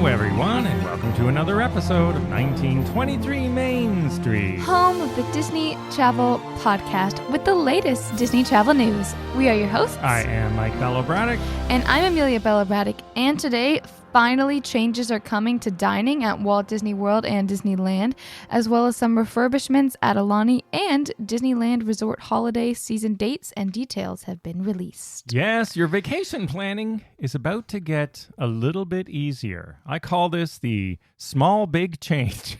Hello, everyone, and welcome to another episode of 1923 Main Street. Home of the Disney Travel Podcast with the latest Disney travel news. We are your hosts. I am Mike Bello-Braddock. And I'm Amelia Bello-Braddock. And today, finally, changes are coming to dining at Walt Disney World and Disneyland, as well as some refurbishments at Aulani, and Disneyland Resort holiday season dates and details have been released. Yes, your vacation planning is about to get a little bit easier. I call this the small big change.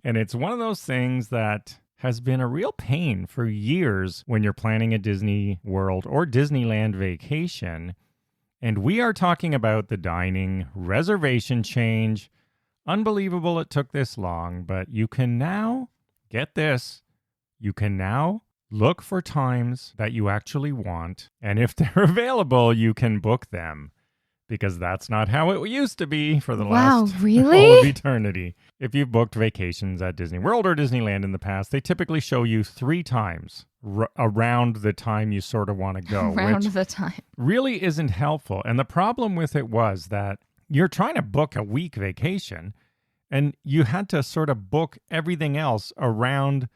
And it's one of those things that has been a real pain for years when you're planning a Disney World or Disneyland vacation. And we are talking about the dining reservation change. Unbelievable it took this long, but you can now, get this, you can now look for times that you actually want. And if they're available, you can book them. Because that's not how it used to be for the last all of eternity. If you've booked vacations at Disney World or Disneyland in the past, they typically show you 3 times around the time you sort of want to go. Around the time. Really isn't helpful. And the problem with it was that you're trying to book a week vacation, and you had to sort of book everything else around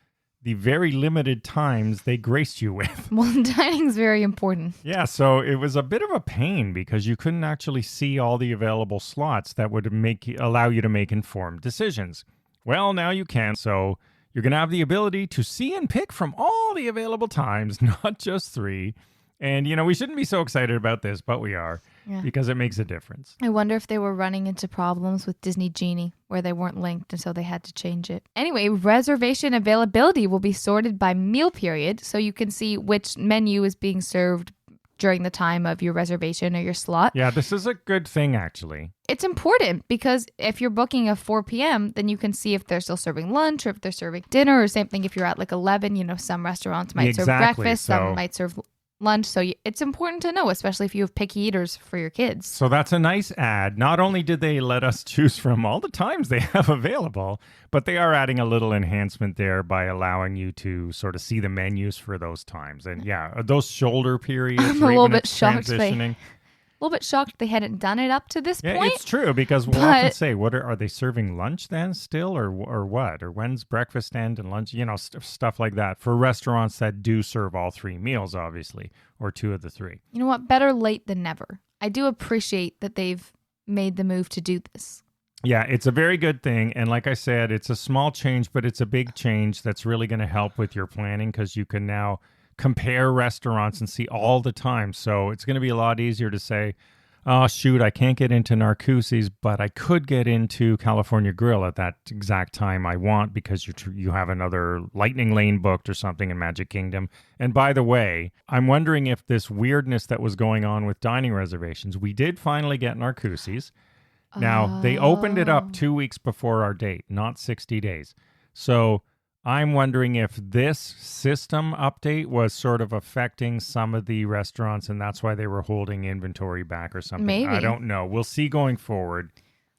the very limited times they graced you with. Well, dining's very important. Yeah, so it was a bit of a pain because you couldn't actually see all the available slots that would allow you to make informed decisions. Well, now you can, so you're going to have the ability to see and pick from all the available times, not just 3. And, you know, we shouldn't be so excited about this, but we are, because it makes a difference. I wonder if they were running into problems with Disney Genie, where they weren't linked, and so they had to change it. Anyway, reservation availability will be sorted by meal period, so you can see which menu is being served during the time of your reservation or your slot. Yeah, this is a good thing, actually. It's important because if you're booking at 4 p.m., then you can see if they're still serving lunch or if they're serving dinner, or same thing if you're at like 11. You know, some restaurants might serve breakfast, some might serve lunch. So it's important to know, especially if you have picky eaters for your kids. So that's a nice add. Not only did they let us choose from all the times they have available, but they are adding a little enhancement there by allowing you to sort of see the menus for those times. And yeah, those shoulder periods. I'm a little bit shocked. A little bit shocked they hadn't done it up to this point. Yeah, it's true, because we'll often say, are they serving lunch then still, or what? Or when's breakfast end and lunch? You know, stuff like that for restaurants that do serve all 3 meals, obviously, or 2 of the 3. You know what? Better late than never. I do appreciate that they've made the move to do this. Yeah, it's a very good thing. And like I said, it's a small change, but it's a big change that's really going to help with your planning, because you can now compare restaurants and see all the time. So it's going to be a lot easier to say, oh, shoot, I can't get into Narcoossee's, but I could get into California Grill at that exact time I want because you have another Lightning Lane booked or something in Magic Kingdom. And by the way, I'm wondering if this weirdness that was going on with dining reservations, we did finally get Narcoossee's. Now, they opened it up 2 weeks before our date, not 60 days. So I'm wondering if this system update was sort of affecting some of the restaurants, and that's why they were holding inventory back or something. Maybe. I don't know. We'll see going forward.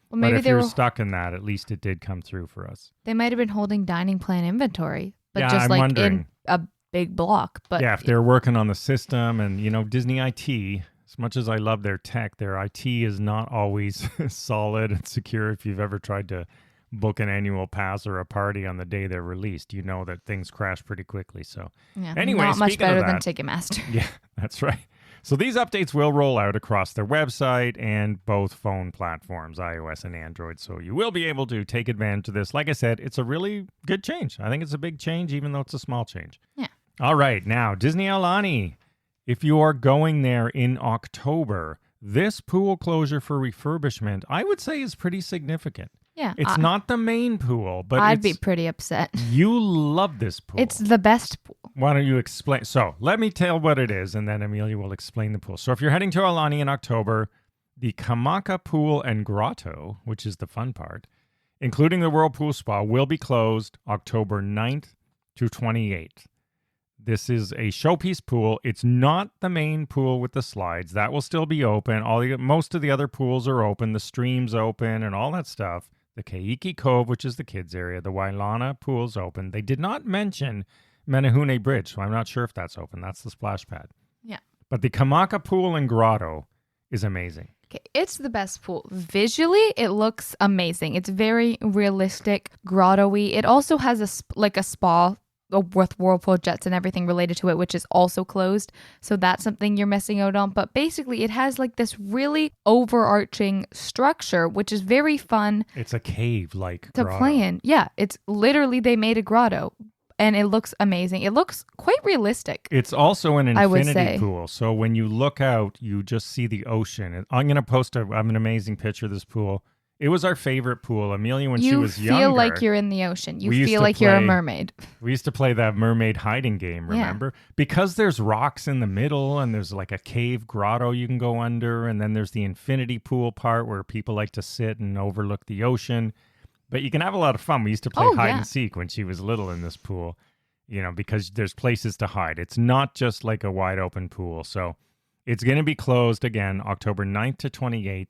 Well, maybe but if you're stuck in that, at least it did come through for us. They might have been holding dining plan inventory, but just I'm like wondering. in a big block. But yeah, if they're working on the system, and, you know, Disney IT, as much as I love their tech, their IT is not always solid and secure. If you've ever tried to book an annual pass or a party on the day they're released, you know that things crash pretty quickly. So anyway, not much better than that, Ticketmaster. Yeah, that's right. So these updates will roll out across their website and both phone platforms, iOS and Android. So you will be able to take advantage of this. Like I said, it's a really good change. I think it's a big change, even though it's a small change. Yeah. All right. Now, Disney Aulani. If you are going there in October, this pool closure for refurbishment, I would say, is pretty significant. Yeah. It's not the main pool, but I'd be pretty upset. You love this pool. It's the best pool. Why don't you explain? So let me tell what it is, and then Amelia will explain the pool. So if you're heading to Aulani in October, the Kamaka Pool and Grotto, which is the fun part, including the Whirlpool Spa, will be closed October 9th to 28th. This is a showpiece pool. It's not the main pool with the slides. That will still be open. Most of the other pools are open. The stream's open and all that stuff. The Keiki Cove, which is the kids area. The Wailana pool's open. They did not mention Menehune Bridge, so I'm not sure if that's open. That's the splash pad. Yeah. But the Kamaka Pool and Grotto is amazing. Okay, it's the best pool. Visually, it looks amazing. It's very realistic, grotto-y. It also has a spa with whirlpool jets and everything related to it, which is also closed. So that's something you're missing out on. But basically, it has like this really overarching structure, which is very fun. It's a cave-like to grotto. Play in. Yeah, it's literally they made a grotto. And it looks amazing. It looks quite realistic. It's also an I would infinity say. pool. So when you look out, you just see the ocean. I'm going to post an amazing picture of this pool. It was our favorite pool. Amelia, when she was younger. You feel like you're in the ocean. You we used feel to like you're a play- mermaid. We used to play that mermaid hiding game, remember? Because there's rocks in the middle and there's like a cave grotto you can go under. And then there's the infinity pool part where people like to sit and overlook the ocean. But you can have a lot of fun. We used to play hide and seek when she was little in this pool. You know, because there's places to hide. It's not just like a wide open pool. So it's going to be closed again, October 9th to 28th.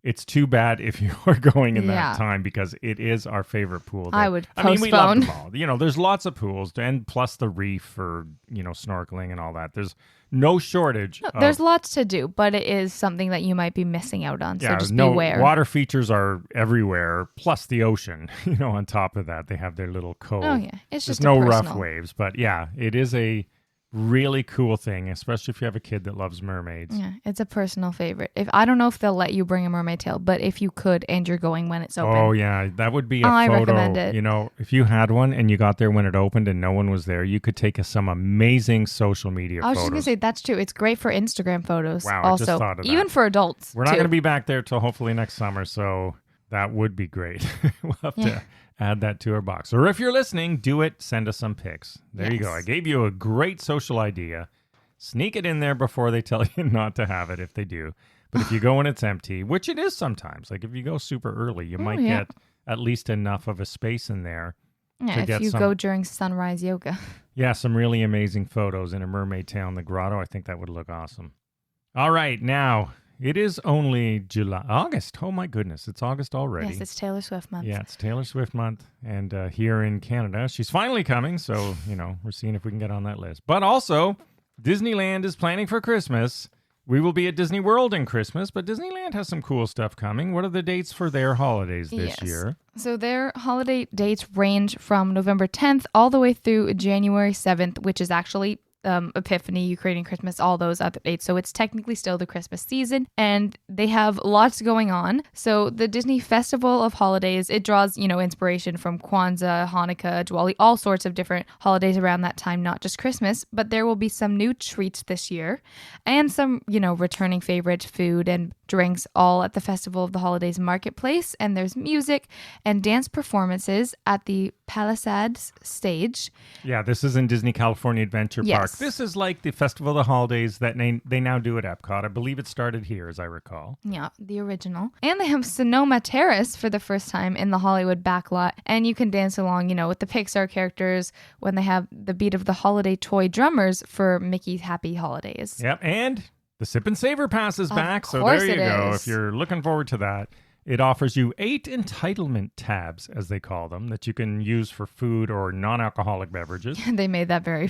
It's too bad if you are going in that time because it is our favorite pool. I would postpone. I mean, we love them all. You know, there's lots of pools and plus the reef for, you know, snorkeling and all that. There's no shortage. There's lots to do, but it is something that you might be missing out on. So just beware. Water features are everywhere, plus the ocean. You know, on top of that, they have their little cove. Oh, yeah. It's just no rough waves. But yeah, it is a really cool thing, especially if you have a kid that loves mermaids. Yeah, it's a personal favorite. I don't know if they'll let you bring a mermaid tail, but if you could and you're going when it's open. Oh yeah, that would be a photo. I recommend it. You know, if you had one and you got there when it opened and no one was there, you could take some amazing social media photos. I was just going to say, that's true. It's great for Instagram photos. Wow, also, I just thought of that. Even for adults, We're not going to be back there till hopefully next summer, so that would be great. We'll have to add that to our box. Or if you're listening, do it. Send us some pics. There you go. I gave you a great social idea. Sneak it in there before they tell you not to have it if they do. But if you go and it's empty, which it is sometimes, like if you go super early, you might get at least enough of a space in there. Yeah, if you go during sunrise yoga. Yeah, some really amazing photos in a mermaid tail in the grotto. I think that would look awesome. All right, now it is only August. Oh my goodness, it's August already. Yes, it's Taylor Swift month. Yeah, it's Taylor Swift month. And here in Canada, she's finally coming. So, you know, we're seeing if we can get on that list. But also, Disneyland is planning for Christmas. We will be at Disney World in Christmas, but Disneyland has some cool stuff coming. What are the dates for their holidays this year? So their holiday dates range from November 10th all the way through January 7th, which is actually Epiphany, Ukrainian Christmas, all those other dates. So it's technically still the Christmas season, and they have lots going on. So the Disney Festival of Holidays, it draws, you know, inspiration from Kwanzaa, Hanukkah, Diwali, all sorts of different holidays around that time, not just Christmas. But there will be some new treats this year and some, you know, returning favorite food and drinks all at the Festival of the Holidays marketplace. And there's music and dance performances at the Palisades stage. Yeah, this is in Disney California Adventure Park. This is like the Festival of the Holidays that they now do at Epcot. I believe it started here, as I recall. Yeah, the original. And they have Sonoma Terrace for the first time in the Hollywood backlot. And you can dance along, you know, with the Pixar characters when they have the beat of the holiday toy drummers for Mickey's Happy Holidays. Yep, and the Sip and Savor Pass is back. So there you go. If you're looking forward to that. It offers you 8 entitlement tabs, as they call them, that you can use for food or non-alcoholic beverages. They made that very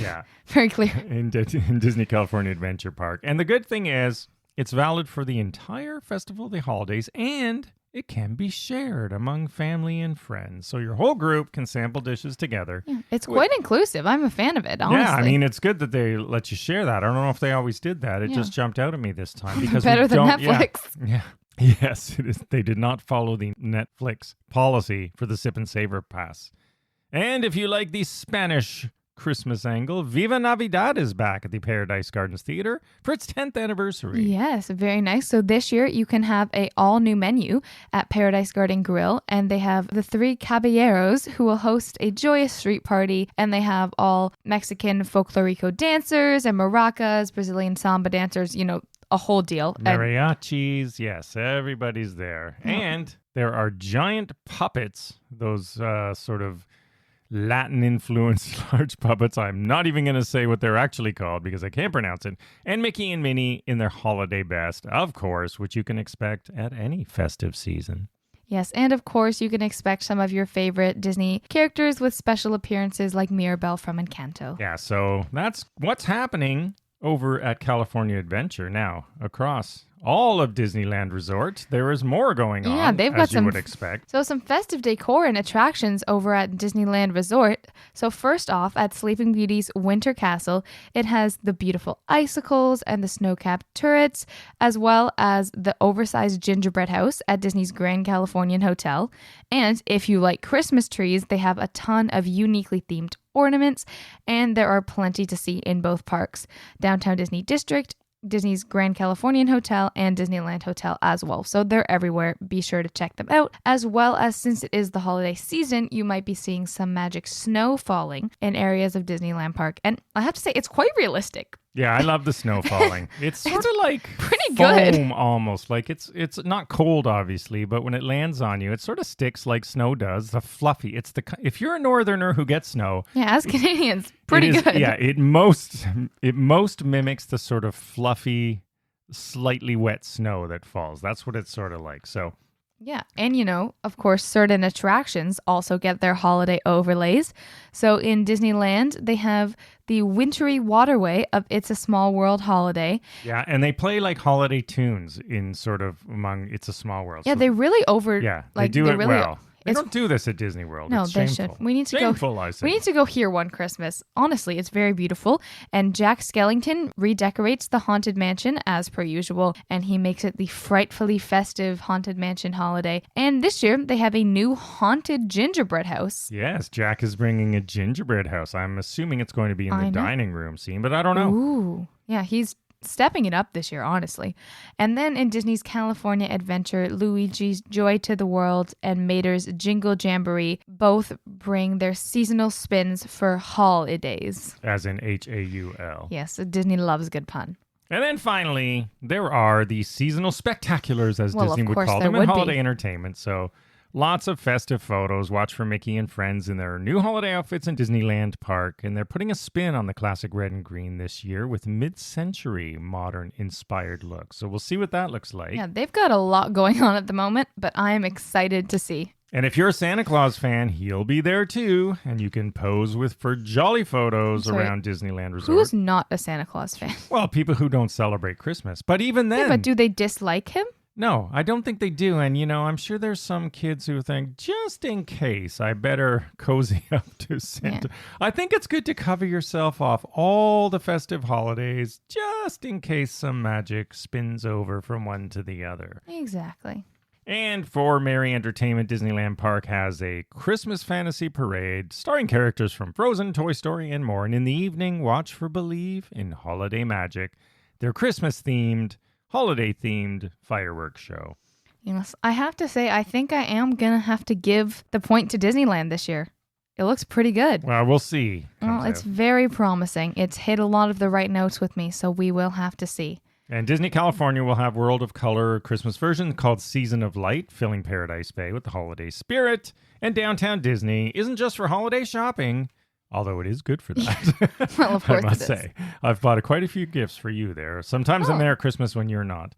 clear. In Disney California Adventure Park. And the good thing is, it's valid for the entire Festival of the Holidays, and it can be shared among family and friends. So your whole group can sample dishes together. Yeah, it's quite inclusive. I'm a fan of it, honestly. Yeah, I mean, it's good that they let you share that. I don't know if they always did that. It just jumped out at me this time. Because better than Netflix. Yeah. Yes, it is. They did not follow the Netflix policy for the Sip and Savor Pass. And if you like the Spanish Christmas angle, Viva Navidad is back at the Paradise Gardens Theater for its 10th anniversary. Yes, very nice. So this year you can have a all-new menu at Paradise Garden Grill, and they have the 3 caballeros who will host a joyous street party, and they have all Mexican folklorico dancers and maracas, Brazilian samba dancers, you know, a whole deal. Mariachis, yes, everybody's there. Yeah. And there are giant puppets, those sort of Latin-influenced large puppets. I'm not even going to say what they're actually called because I can't pronounce it. And Mickey and Minnie in their holiday best, of course, which you can expect at any festive season. Yes, and of course, you can expect some of your favorite Disney characters with special appearances like Mirabelle from Encanto. Yeah, so that's what's happening over at California Adventure now, across all of Disneyland Resort, there is more going on, Yeah, they've got as you would expect. So some festive decor and attractions over at Disneyland Resort. So first off, at Sleeping Beauty's Winter Castle, it has the beautiful icicles and the snow-capped turrets, as well as the oversized gingerbread house at Disney's Grand Californian Hotel. And if you like Christmas trees, they have a ton of uniquely themed ornaments, and there are plenty to see in both parks. Downtown Disney District, Disney's Grand Californian Hotel, and Disneyland Hotel as well. So they're everywhere. Be sure to check them out. As well as, since it is the holiday season, you might be seeing some magic snow falling in areas of Disneyland Park. And I have to say, it's quite realistic. Yeah, I love the snow falling. It's sort of like pretty foam good. almost. Like it's not cold, obviously, but when it lands on you, it sort of sticks like snow does. The fluffy. If you're a northerner who gets snow, Yeah, as Canadians, pretty good. Yeah, it most mimics the sort of fluffy, slightly wet snow that falls. That's what it's sort of like. So Yeah, and of course, certain attractions also get their holiday overlays. So in Disneyland, they have the wintry waterway of It's a Small World holiday. yeah, and they play like holiday tunes in sort of among It's a Small World. Yeah, So, they really they do it really, well. They it's- don't do this at Disney World. No, it's they shameful. should. We need to Shameful, I say. We need to go here one Christmas. Honestly, it's very beautiful. And Jack Skellington redecorates the Haunted Mansion as per usual, and he makes it the frightfully festive Haunted Mansion holiday. And this year, they have a new haunted gingerbread house. Yes, Jack is bringing a gingerbread house. I'm assuming it's going to be in the dining room scene, but I don't know. Ooh. Yeah, he's stepping it up this year, honestly. And then in Disney's California Adventure, Luigi's Joy to the World and Mater's Jingle Jamboree both bring their seasonal spins for holidays. As in Haul. Yes, Disney loves a good pun. And then finally, there are the seasonal spectaculars, as Well, Disney of would course call there them, in would be. holiday entertainment. So lots of festive photos. Watch for Mickey and friends in their new holiday outfits in Disneyland Park. And they're putting a spin on the classic red and green this year with mid-century modern inspired looks. So we'll see what that looks like. Yeah, they've got a lot going on at the moment, but I am excited to see. And if you're a Santa Claus fan, he'll be there too. And you can pose for jolly photos Sorry, around Disneyland Resort. Who's not a Santa Claus fan? Well, people who don't celebrate Christmas. But even then... Yeah, but do they dislike him? No, I don't think they do. And, I'm sure there's some kids who think, just in case, I better cozy up to Santa. Yeah. I think it's good to cover yourself off all the festive holidays, just in case some magic spins over from one to the other. Exactly. And for Merry Entertainment, Disneyland Park has a Christmas fantasy parade starring characters from Frozen, Toy Story, and more. And in the evening, watch for Believe in Holiday Magic, their Christmas-themed, holiday-themed fireworks show. Yes, I have to say, I think I am going to have to give the point to Disneyland this year. It looks pretty good. Well, we'll see. Well, it's very promising. It's hit a lot of the right notes with me, so we will have to see. And Disney California will have World of Color Christmas version called Season of Light, filling Paradise Bay with the holiday spirit. And Downtown Disney isn't just for holiday shopping, although it is good for that. Well, of course I must it is. say. I've bought quite a few gifts for you there. Sometimes I'm there at Christmas when you're not.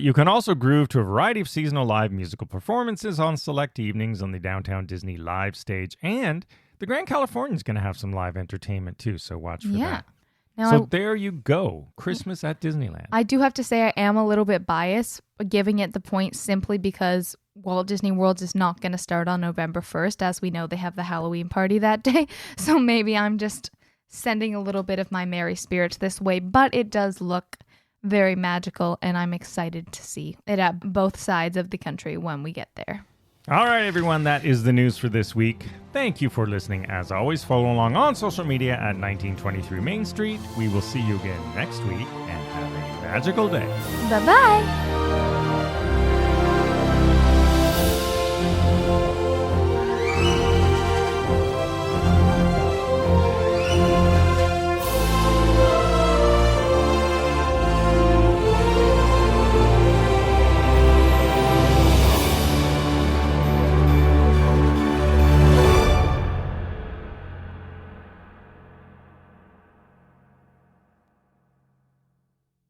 You can also groove to a variety of seasonal live musical performances on select evenings on the Downtown Disney live stage. And the Grand Californian is going to have some live entertainment too, so watch for that. Now, So there you go. Christmas at Disneyland. I do have to say I am a little bit biased, giving it the point simply because Walt Disney World is not going to start on November 1st. As we know, they have the Halloween party that day. So maybe I'm just sending a little bit of my merry spirits this way. But it does look very magical, and I'm excited to see it at both sides of the country when we get there. All right, everyone, that is the news for this week. Thank you for listening. As always, follow along on social media at 1923 Main Street. We will see you again next week, and have a magical day. Bye-bye!